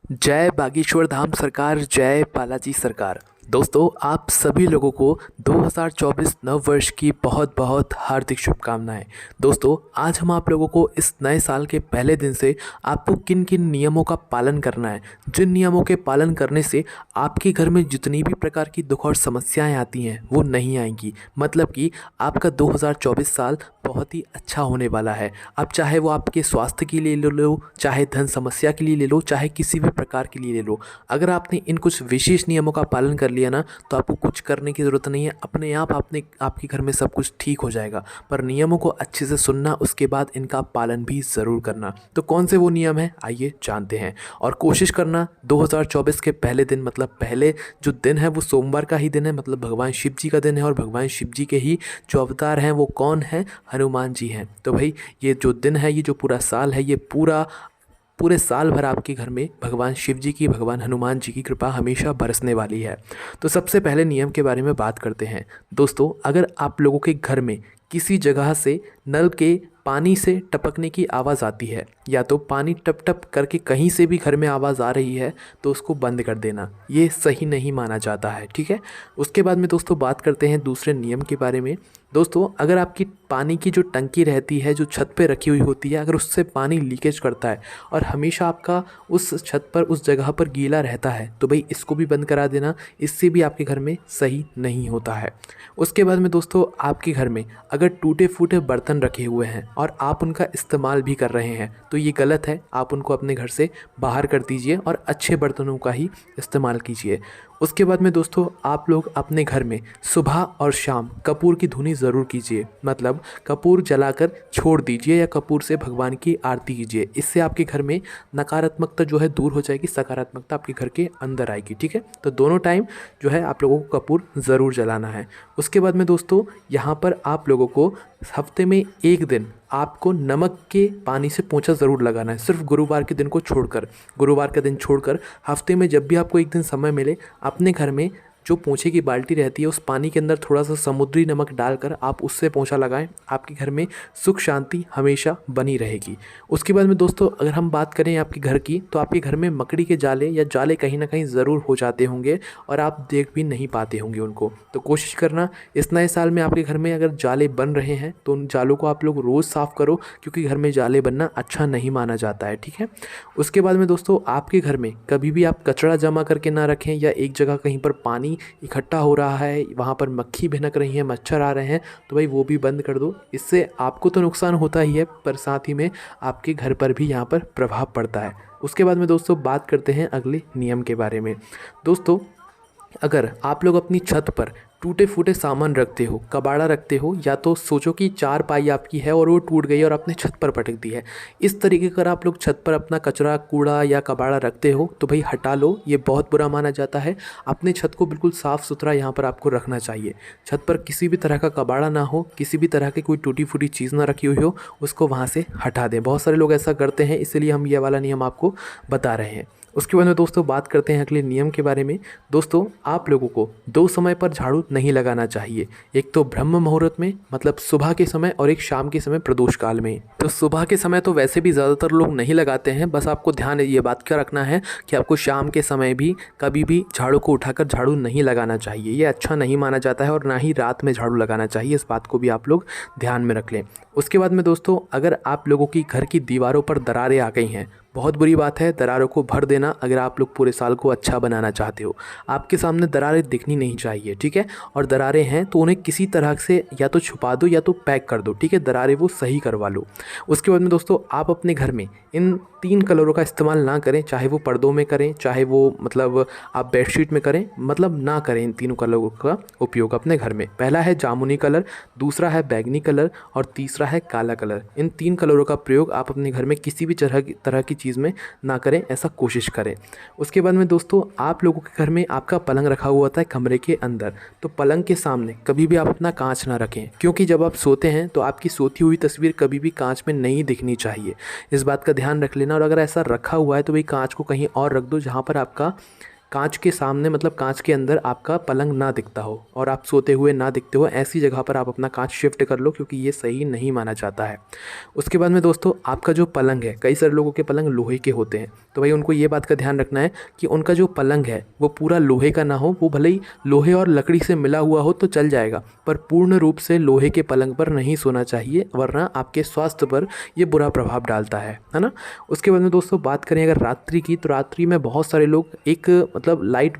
जय बागेश्वर धाम सरकार, जय बालाजी सरकार। दोस्तों, आप सभी लोगों को 2024 नव वर्ष की बहुत बहुत हार्दिक शुभकामनाएं। दोस्तों, आज हम आप लोगों को इस नए साल के पहले दिन से आपको किन किन नियमों का पालन करना है, जिन नियमों के पालन करने से आपके घर में जितनी भी प्रकार की दुख और समस्याएं आती हैं वो नहीं आएंगी। मतलब कि आपका 2024 साल बहुत ही अच्छा होने वाला है। अब चाहे वो आपके स्वास्थ्य के लिए ले लो, चाहे धन समस्या के लिए ले लो, चाहे किसी भी प्रकार के लिए ले लो। अगर आपने इन कुछ विशेष नियमों का पालन कर लिया ना, तो आपको कुछ करने की ज़रूरत नहीं है। अपने आप आपके घर में सब कुछ ठीक हो जाएगा। पर नियमों को अच्छे से सुनना, उसके बाद इनका पालन भी ज़रूर करना। तो कौन से वो नियम हैं, आइए जानते हैं। और कोशिश करना 2024 के पहले दिन, मतलब पहले जो दिन है वो सोमवार का ही दिन है, मतलब भगवान शिव जी का दिन है। और भगवान शिव जी के ही जो अवतार हैं वो कौन है, हनुमान जी हैं। तो भाई ये जो दिन है, ये जो पूरा साल है, ये पूरे साल भर आपके घर में भगवान शिव जी की, भगवान हनुमान जी की कृपा हमेशा बरसने वाली है। तो सबसे पहले नियम के बारे में बात करते हैं। दोस्तों, अगर आप लोगों के घर में किसी जगह से नल के पानी से टपकने की आवाज़ आती है, या तो पानी टप टप करके कहीं से भी घर में आवाज़ आ रही है, तो उसको बंद कर देना। ये सही नहीं माना जाता है, ठीक है। उसके बाद में दोस्तों बात करते हैं दूसरे नियम के बारे में। दोस्तों, अगर आपकी पानी की जो टंकी रहती है, जो छत पे रखी हुई होती है, अगर उससे पानी लीकेज करता है और हमेशा आपका उस छत पर, उस जगह पर गीला रहता है, तो भाई इसको भी बंद करा देना। इससे भी आपके घर में सही नहीं होता है। उसके बाद में दोस्तों, आपके घर में अगर टूटे फूटे बर्तन रखे हुए हैं और आप उनका इस्तेमाल भी कर रहे हैं, तो ये गलत है। आप उनको अपने घर से बाहर कर दीजिए और अच्छे बर्तनों का ही इस्तेमाल कीजिए। उसके बाद में दोस्तों, आप लोग अपने घर में सुबह और शाम कपूर की धुनी ज़रूर कीजिए। मतलब कपूर जलाकर छोड़ दीजिए या कपूर से भगवान की आरती कीजिए। इससे आपके घर में नकारात्मकता जो है दूर हो जाएगी, सकारात्मकता आपके घर के अंदर आएगी, ठीक है। तो दोनों टाइम जो है आप लोगों को कपूर ज़रूर जलाना है। उसके बाद में दोस्तों, यहाँ पर आप लोगों को हफ्ते में एक दिन आपको नमक के पानी से पोंछा ज़रूर लगाना है, सिर्फ गुरुवार के दिन को छोड़कर। गुरुवार का दिन छोड़कर हफ्ते में जब भी आपको एक दिन समय मिले, अपने घर में जो पोंछे की बाल्टी रहती है उस पानी के अंदर थोड़ा सा समुद्री नमक डालकर आप उससे पोंछा लगाएं। आपके घर में सुख शांति हमेशा बनी रहेगी। उसके बाद में दोस्तों, अगर हम बात करें आपके घर की, तो आपके घर में मकड़ी के जाले या जाले कहीं ना कहीं ज़रूर हो जाते होंगे और आप देख भी नहीं पाते होंगे उनको। तो कोशिश करना इस नए साल में आपके घर में अगर जाले बन रहे हैं तो उन जालों को आप लोग रोज़ साफ़ करो, क्योंकि घर में जाले बनना अच्छा नहीं माना जाता है, ठीक है। उसके बाद में दोस्तों, आपके घर में कभी भी आप कचरा जमा करके ना रखें, या एक जगह कहीं पर पानी इकट्ठा हो रहा है, वहाँ पर मक्खी भिनक रही है, मच्छर आ रहे हैं, तो भाई वो भी बंद कर दो। इससे आपको तो नुकसान होता ही है, पर साथ ही में आपके घर पर भी यहाँ पर प्रभाव पड़ता है। उसके बाद में दोस्तों बात करते हैं अगले नियम के बारे में। दोस्तों, अगर आप लोग अपनी छत पर टूटे फूटे सामान रखते हो, कबाड़ा रखते हो, या तो सोचो कि चार पाई आपकी है और वो टूट गई और आपने छत पर पटक दी है, इस तरीके का आप लोग छत पर अपना कचरा, कूड़ा या कबाड़ा रखते हो, तो भाई हटा लो। ये बहुत बुरा माना जाता है। अपने छत को बिल्कुल साफ़ सुथरा यहाँ पर आपको रखना चाहिए। छत पर किसी भी तरह का कबाड़ा ना हो, किसी भी तरह की कोई टूटी फूटी चीज़ ना रखी हुई हो, उसको वहाँ से हटा दें। बहुत सारे लोग ऐसा करते हैं, इसलिए हम ये वाला नियम आपको बता रहे हैं। उसके बाद में दोस्तों बात करते हैं अगले नियम के बारे में। दोस्तों, आप लोगों को दो समय पर झाड़ू नहीं लगाना चाहिए। एक तो ब्रह्म मुहूर्त में, मतलब सुबह के समय, और एक शाम के समय प्रदोष काल में। तो सुबह के समय तो वैसे भी ज़्यादातर लोग नहीं लगाते हैं, बस आपको ध्यान ये बात का रखना है कि आपको शाम के समय भी कभी भी झाड़ू को उठाकर झाड़ू नहीं लगाना चाहिए। ये अच्छा नहीं माना जाता है, और ना ही रात में झाड़ू लगाना चाहिए। इस बात को भी आप लोग ध्यान में रख लें। उसके बाद में दोस्तों, अगर आप लोगों की घर की दीवारों पर दरारें आ गई हैं, बहुत बुरी बात है, दरारों को भर देना अगर आप लोग पूरे साल को अच्छा बनाना चाहते हो। आपके सामने दरारें दिखनी नहीं चाहिए, ठीक है। और दरारें हैं तो उन्हें किसी तरह से या तो छुपा दो या तो पैक कर दो, ठीक है। दरारें वो सही करवा लो। उसके बाद में दोस्तों, आप अपने घर में इन तीन कलरों का इस्तेमाल ना करें, चाहे वो पर्दों में करें, चाहे वो मतलब आप बेडशीट में करें, मतलब ना करें इन तीनों कलरों का उपयोग अपने घर में। पहला है जामुनी कलर, दूसरा है बैंगनी कलर, और तीसरा है काला कलर। इन तीन कलरों का प्रयोग आप अपने घर में किसी भी तरह की चीज़ में ना करें, ऐसा कोशिश करें। उसके बाद में दोस्तों, आप लोगों के घर में आपका पलंग रखा हुआ होता है कमरे के अंदर, तो पलंग के सामने कभी भी आप अपना कांच ना रखें, क्योंकि जब आप सोते हैं तो आपकी सोती हुई तस्वीर कभी भी कांच में नहीं दिखनी चाहिए। इस बात का ध्यान रख लेना। और अगर ऐसा रखा हुआ है तो भाई कांच को कहीं और रख दो जहाँ पर आपका कांच के सामने मतलब कांच के अंदर आपका पलंग ना दिखता हो और आप सोते हुए ना दिखते हो, ऐसी जगह पर आप अपना कांच शिफ्ट कर लो, क्योंकि ये सही नहीं माना जाता है। उसके बाद में दोस्तों आपका जो पलंग है, कई सारे लोगों के पलंग लोहे के होते हैं, तो भाई उनको ये बात का ध्यान रखना है कि उनका जो पलंग है वो पूरा लोहे का ना हो। वो भले ही लोहे और लकड़ी से मिला हुआ हो तो चल जाएगा, पर पूर्ण रूप से लोहे के पलंग पर नहीं सोना चाहिए, वरना आपके स्वास्थ्य पर ये बुरा प्रभाव डालता है ना। उसके बाद में दोस्तों बात करें अगर रात्रि की, तो रात्रि में बहुत सारे लोग एक मतलब नाइट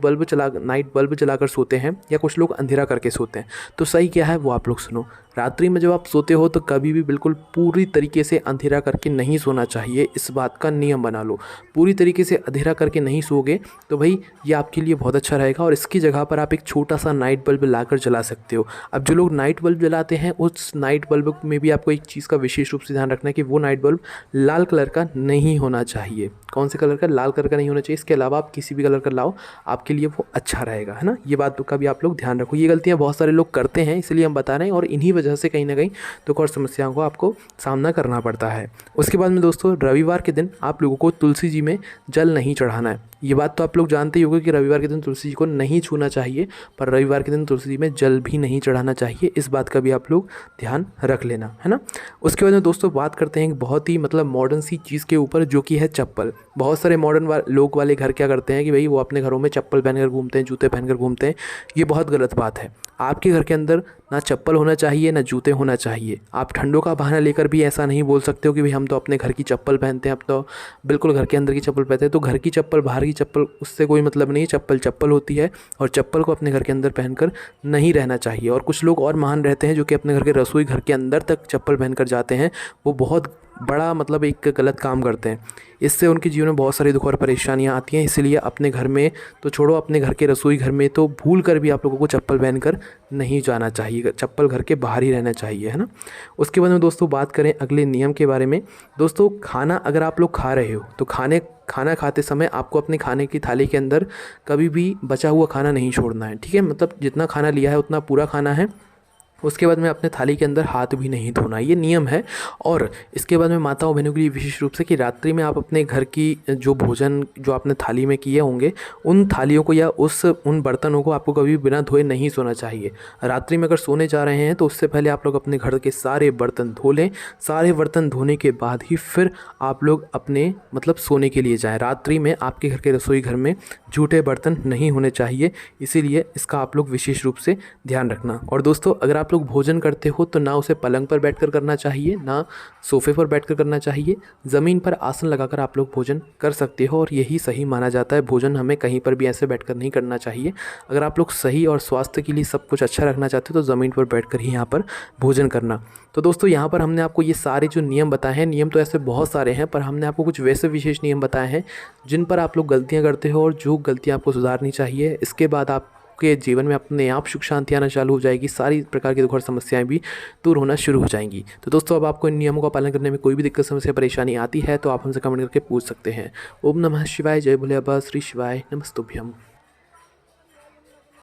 बल्ब जलाकर सोते हैं, या कुछ लोग अंधेरा करके सोते हैं। तो सही क्या है वो आप लोग सुनो। रात्रि में जब आप सोते हो तो कभी भी बिल्कुल पूरी तरीके से अंधेरा करके नहीं सोना चाहिए, इस बात का नियम बना लो। पूरी तरीके से अंधेरा करके नहीं सोओगे तो भाई ये आपके लिए बहुत अच्छा रहेगा, और इसकी जगह पर आप एक छोटा सा नाइट बल्ब लाकर जला सकते हो। अब जो लोग नाइट बल्ब जलाते हैं, उस नाइट बल्ब में भी आपको एक चीज़ का विशेष रूप से ध्यान रखना है कि वो नाइट बल्ब लाल कलर का नहीं होना चाहिए। कौन से कलर का? लाल कलर का नहीं होना चाहिए। इसके अलावा आप किसी भी कलर का लाओ, आपके लिए वो अच्छा रहेगा, है ना। ये बात का भी आप लोग ध्यान रखो। ये गलतियाँ बहुत सारे लोग करते हैं, इसलिए हम बता रहे हैं, और इन्हीं वजह से कहीं ना कहीं दुख और समस्याओं को आपको सामना करना पड़ता है। उसके बाद में दोस्तों रविवार के दिन आप लोगों को तुलसी जी में जल नहीं चढ़ाना है। ये बात तो आप लोग जानते ही होंगे कि रविवार के दिन तुलसी जी को नहीं छूना चाहिए, पर रविवार के दिन तुलसी जी में जल भी नहीं चढ़ाना चाहिए। इस बात का भी आप लोग ध्यान रख लेना, है ना। उसके बाद में दोस्तों बात करते हैं एक बहुत ही मतलब मॉडर्न सी चीज़ के ऊपर, जो कि है चप्पल। बहुत सारे मॉडर्न लोग वाले घर क्या करते हैं कि भाई वो अपने घरों में चप्पल पहनकर घूमते हैं, जूते पहनकर घूमते हैं। ये बहुत गलत बात है। आपके घर के अंदर ना चप्पल होना चाहिए ना जूते होना चाहिए। आप ठंडों का बहाना लेकर भी ऐसा नहीं बोल सकते हो कि भाई हम तो अपने घर की चप्पल पहनते हैं, अब तो बिल्कुल घर के अंदर की चप्पल पहनते हैं। तो घर की चप्पल बाहर की चप्पल उससे कोई मतलब नहीं है। चप्पल चप्पल होती है, और चप्पल को अपने घर के अंदर पहनकर नहीं रहना चाहिए। और कुछ लोग और महान रहते हैं जो कि अपने घर के रसोई घर के अंदर तक चप्पल पहनकर जाते हैं। वो बहुत बड़ा मतलब एक गलत काम करते हैं। इससे उनके जीवन में बहुत सारी दुख और परेशानियां आती हैं। इसलिए अपने घर में तो छोड़ो, अपने घर के रसोई घर में तो भूल कर भी आप लोगों को चप्पल पहनकर नहीं जाना चाहिए। चप्पल घर के बाहर ही रहना चाहिए, है ना। उसके बाद में दोस्तों बात करें अगले नियम के बारे में। दोस्तों खाना अगर आप लोग खा रहे हो तो खाना खाते समय आपको अपने खाने की थाली के अंदर कभी भी बचा हुआ खाना नहीं छोड़ना है, ठीक है। मतलब जितना खाना लिया है उतना पूरा खाना है। उसके बाद में अपने थाली के अंदर हाथ भी नहीं धोना, ये नियम है। और इसके बाद में माताओं बहनों के लिए विशेष रूप से कि रात्रि में आप अपने घर की जो भोजन जो आपने थाली में किए होंगे, उन थालियों को या उन बर्तनों को आपको कभी बिना धोए नहीं सोना चाहिए। रात्रि में अगर सोने जा रहे हैं तो उससे पहले आप लोग अपने घर के सारे बर्तन धो लें। सारे बर्तन धोने के बाद ही फिर आप लोग अपने मतलब सोने के लिए जाएँ। रात्रि में आपके घर के रसोई घर में जूठे बर्तन नहीं होने चाहिए, इसीलिए इसका आप लोग विशेष रूप से ध्यान रखना। और दोस्तों अगर आप लोग भोजन करते हो तो ना उसे पलंग पर बैठकर करना चाहिए, ना सोफे पर बैठकर करना चाहिए। ज़मीन पर आसन लगाकर आप लोग भोजन कर सकते हो, और यही सही माना जाता है। भोजन हमें कहीं पर भी ऐसे बैठकर नहीं करना चाहिए। अगर आप लोग सही और स्वास्थ्य के लिए सब कुछ अच्छा रखना चाहते हो तो ज़मीन पर बैठकर ही यहाँ पर भोजन करना। तो दोस्तों यहाँ पर हमने आपको ये सारे जो नियम बताए हैं, नियम तो ऐसे बहुत सारे हैं, पर हमने आपको कुछ वैसे विशेष नियम बताए हैं जिन पर आप लोग गलतियाँ करते हो और जो गलतियाँ आपको सुधारनी चाहिए। इसके बाद आप के जीवन में अपने आप सुख शांति आना चालू हो जाएगी। सारी प्रकार की दुख और समस्याएं भी दूर होना शुरू हो जाएंगी। तो दोस्तों अब आपको इन नियमों का पालन करने में कोई भी दिक्कत समस्या परेशानी आती है तो आप हमसे कमेंट करके पूछ सकते हैं। ओम नमः शिवाय, जय भोले बाबा, श्री शिवाय नमस्तुभ्यम।